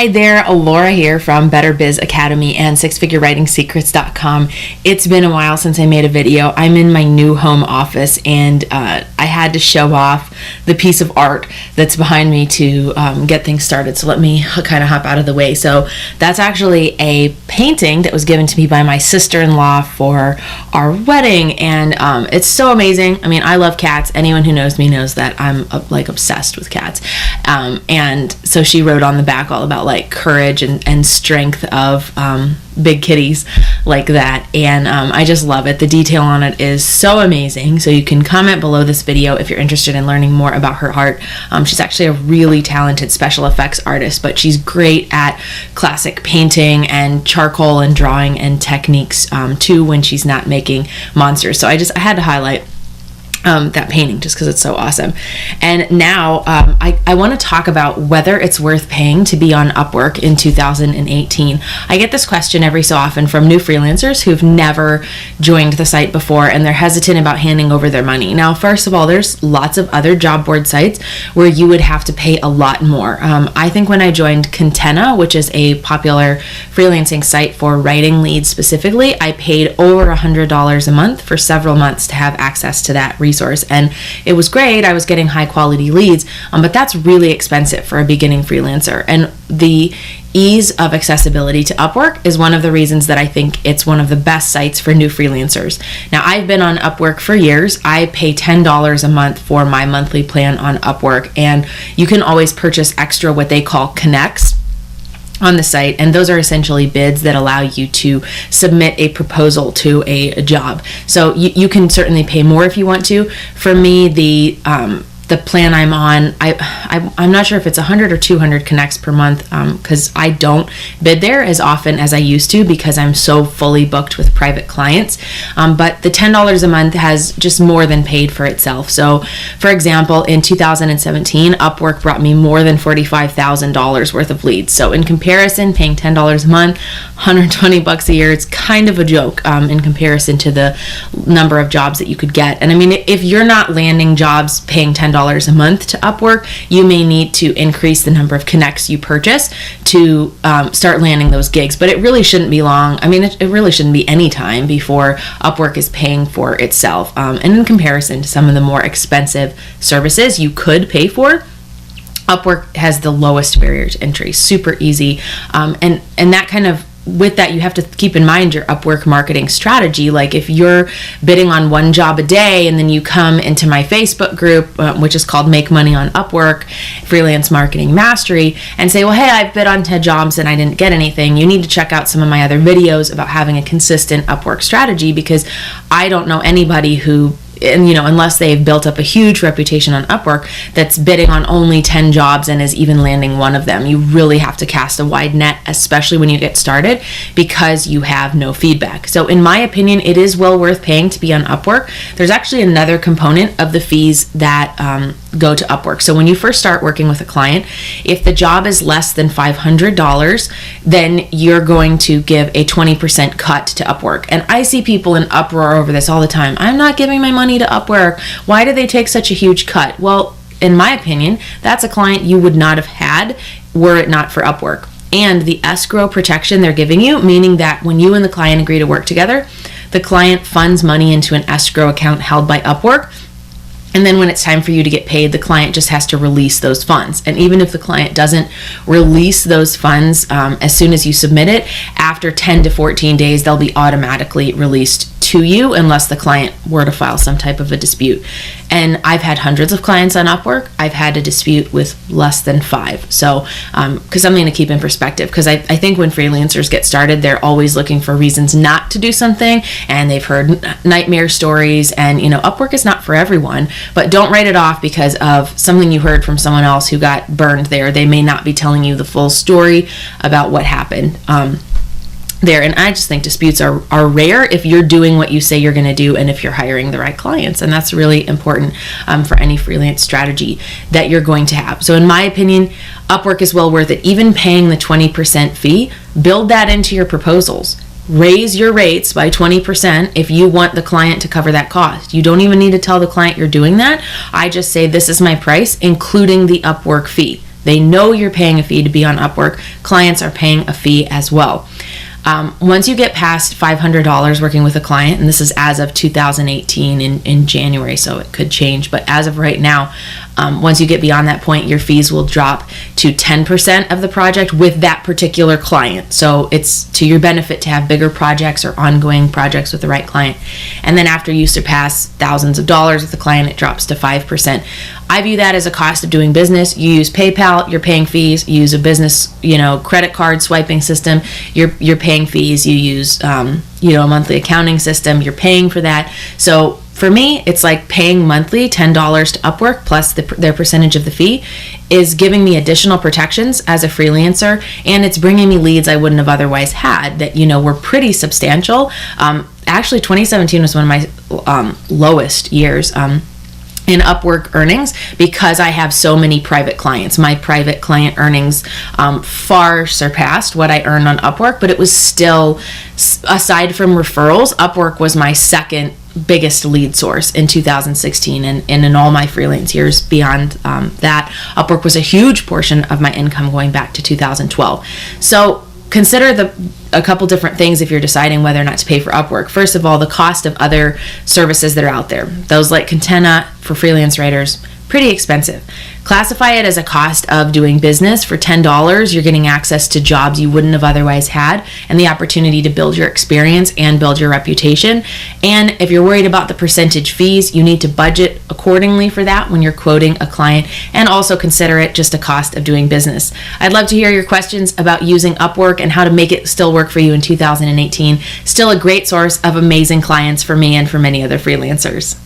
Hi there, Laura here from Better Biz Academy and SixFigureWritingSecrets.com. It's been a while since I made a video. I'm in my new home office and I had to show off the piece of art that's behind me to get things started. So let me kind of hop out of the way. So that's actually a painting that was given to me by my sister-in-law for our wedding, and it's so amazing. I mean, I love cats. Anyone who knows me knows that I'm like obsessed with cats. And so she wrote on the back all about like courage and strength of big kitties like that, and I just love it. The detail on it is so amazing. So you can comment below this video if you're interested in learning more about her art. She's actually a really talented special effects artist, but she's great at classic painting and charcoal and drawing and techniques too when she's not making monsters. So I had to highlight that painting just because it's so awesome. And now I want to talk about whether it's worth paying to be on Upwork in 2018. I get this question every so often from new freelancers who've never joined the site before and they're hesitant about handing over their money. Now, first of all, there's lots of other job board sites where you would have to pay a lot more. I think when I joined Contena, which is a popular freelancing site for writing leads specifically, I paid over $100 a month for several months to have access to that resource, and it was great. I was getting high quality leads, but that's really expensive for a beginning freelancer. And the ease of accessibility to Upwork is one of the reasons that I think it's one of the best sites for new freelancers. Now, I've been on Upwork for years. I pay $10 a month for my monthly plan on Upwork, and you can always purchase extra what they call connects on the site, and those are essentially bids that allow you to submit a proposal to a job. So you can certainly pay more if you want to. For me, the plan I'm on, I'm not sure if it's 100 or 200 connects per month, because I don't bid there as often as I used to because I'm so fully booked with private clients. But the $10 a month has just more than paid for itself. So for example, in 2017, Upwork brought me more than $45,000 worth of leads. So in comparison, paying $10 a month, $120 a year, it's kind of a joke in comparison to the number of jobs that you could get. And I mean, if you're not landing jobs paying $10 a month to Upwork, you may need to increase the number of connects you purchase to start landing those gigs. But it really shouldn't be long. I mean, it really shouldn't be any time before Upwork is paying for itself. And in comparison to some of the more expensive services you could pay for, Upwork has the lowest barrier to entry, super easy. And that kind of, with that, you have to keep in mind your Upwork marketing strategy. Like if you're bidding on one job a day and then you come into my Facebook group, which is called Make Money on Upwork, Freelance Marketing Mastery, and say, well, hey, I've bid on 10 jobs and I didn't get anything. You need to check out some of my other videos about having a consistent Upwork strategy, because I don't know anybody who, and unless they've built up a huge reputation on Upwork, that's bidding on only 10 jobs and is even landing one of them. You really have to cast a wide net, especially when you get started, because you have no feedback. So in my opinion, it is well worth paying to be on Upwork. There's actually another component of the fees that go to Upwork. So when you first start working with a client, if the job is less than $500, then you're going to give a 20% cut to Upwork. And I see people in uproar over this all the time. I'm not giving my money to Upwork. Why do they take such a huge cut? Well, in my opinion, that's a client you would not have had were it not for Upwork. And the escrow protection they're giving you, meaning that when you and the client agree to work together, the client funds money into an escrow account held by Upwork. And then when it's time for you to get paid, the client just has to release those funds. And even if the client doesn't release those funds as soon as you submit it, after 10 to 14 days, they'll be automatically released to you unless the client were to file some type of a dispute. And I've had hundreds of clients on Upwork. I've had a dispute with less than 5. So, because something to keep in perspective, because I think when freelancers get started, they're always looking for reasons not to do something, and they've heard nightmare stories, and Upwork is not for everyone. But don't write it off because of something you heard from someone else who got burned there. They may not be telling you the full story about what happened there. And I just think disputes are rare if you're doing what you say you're going to do and if you're hiring the right clients. And that's really important for any freelance strategy that you're going to have. So in my opinion, Upwork is well worth it. Even paying the 20% fee, build that into your proposals. Raise your rates by 20% if you want the client to cover that cost. You don't even need to tell the client you're doing that. I just say, this is my price, including the Upwork fee. They know you're paying a fee to be on Upwork. Clients are paying a fee as well. Once you get past $500 working with a client, and this is as of 2018 in January, so it could change, but as of right now, once you get beyond that point, your fees will drop to 10% of the project with that particular client. So it's to your benefit to have bigger projects or ongoing projects with the right client. And then after you surpass thousands of dollars with the client, it drops to 5%. I view that as a cost of doing business. You use PayPal, you're paying fees. You use a business, credit card swiping system, you're paying fees. You use, a monthly accounting system, you're paying for that. So for me, it's like paying monthly $10 to Upwork plus their percentage of the fee is giving me additional protections as a freelancer, and it's bringing me leads I wouldn't have otherwise had that, were pretty substantial. Actually, 2017 was one of my lowest years. In Upwork earnings because I have so many private clients. My private client earnings far surpassed what I earned on Upwork, but it was still, aside from referrals, Upwork was my second biggest lead source in 2016, and in all my freelance years beyond that, Upwork was a huge portion of my income going back to 2012. So consider a couple different things if you're deciding whether or not to pay for Upwork. First of all, the cost of other services that are out there. Those like Contenta for freelance writers, pretty expensive. Classify it as a cost of doing business. For $10, you're getting access to jobs you wouldn't have otherwise had and the opportunity to build your experience and build your reputation. And if you're worried about the percentage fees, you need to budget accordingly for that when you're quoting a client, and also consider it just a cost of doing business. I'd love to hear your questions about using Upwork and how to make it still work for you in 2018. Still a great source of amazing clients for me and for many other freelancers.